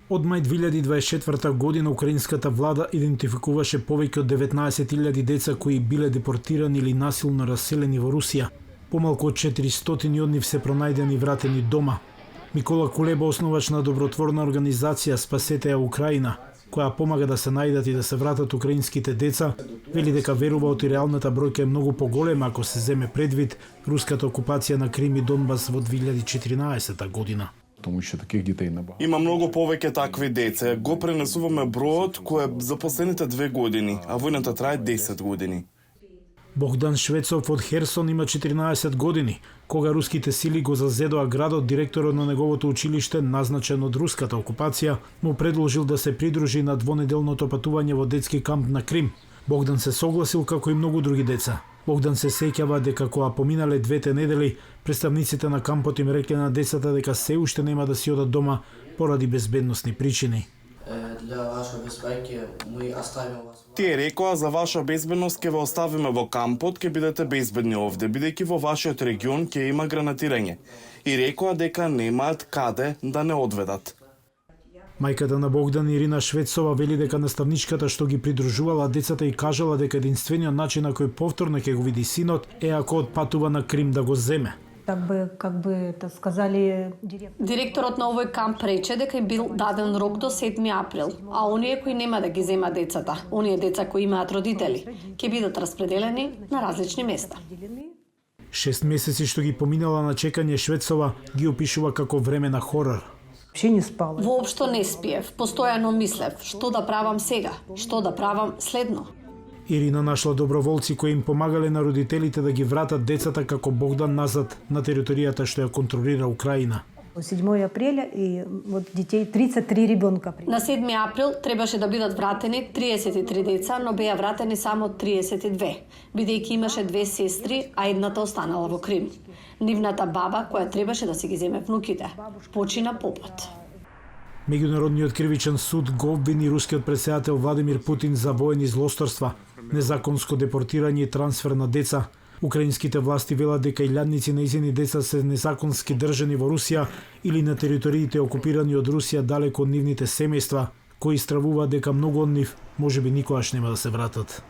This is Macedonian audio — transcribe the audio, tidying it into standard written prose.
Од мај 2024 година украинската влада идентификуваше повеќе од 19.000 деца кои биле депортирани или насилно раселени во Русија. Помалку од 400 од нив се пронајдени вратени дома. Микола Кулеба, основач на добротворна организација Спасете ја Украина, која помага да се најдат и да се вратат украинските деца, вели дека верува оти реалната бројка е многу поголема ако се земе предвид руската окупација на Крим и Донбас во 2014 година. Има многу повеќе такви деца. Го пренесуваме бројот кој е за последните 2 години, а војната трае 10 години. Богдан Швецов од Херсон има 14 години. Кога руските сили го зазедоа градот, директорот на неговото училиште, назначен од руската окупација, му предложил да се придружи на двонеделното патување во детски камп на Крим. Богдан се согласил како и многу други деца. Богдан се сеќава дека кога поминале 2 недели, представниците на кампот им рекле на децата дека се уште нема да си одат дома поради безбедносни причини. Тие рекоа за ваша безбедност ќе ве оставиме во кампот, ќе бидете безбедни овде, бидејќи во вашиот регион ќе има гранатирање. И рекоа дека немаат каде да не одведат. Мајката на Богдан, Ирина Швецова, вели дека наставничката што ги придружувала децата и кажала дека единствениот начин на кој повторно ќе го види синот е ако отпатува на Крим да го земе. Директорот на овој камп рече дека им бил даден рок до 7 април, а оние кои нема да ги земат децата, оние деца кои имаат родители, ќе бидат распределени на различни места. 6 месеци што ги поминала на чекање, Швецова ги опишува како време на хорор. Воопшто не спиев, постојано мислев што да правам сега, што да правам следно. Ирина нашла доброволци кои им помагале на родителите да ги вратат децата како Богдан назад на територијата што ја контролира Украина. 7 априля и од детей 33 ребенка. На 7 април требаше да бидат вратени 33 деца, но беа вратени само 32, бидејќи имаше 2 сестри, а едната останала во Крим. Нивната баба, која требаше да си ги земе внуките, почина попат. Меѓународниот кривичен суд го обвини рускиот претседател Владимир Путин за воени злосторства, незаконско депортирање и трансфер на деца. Украинските власти велат дека илјадници нејзини деца се незаконски држани во Русија или на териториите окупирани од Русија далеко од нивните семејства, кои стравуваат дека многу од нив можеби никогаш нема да се вратат.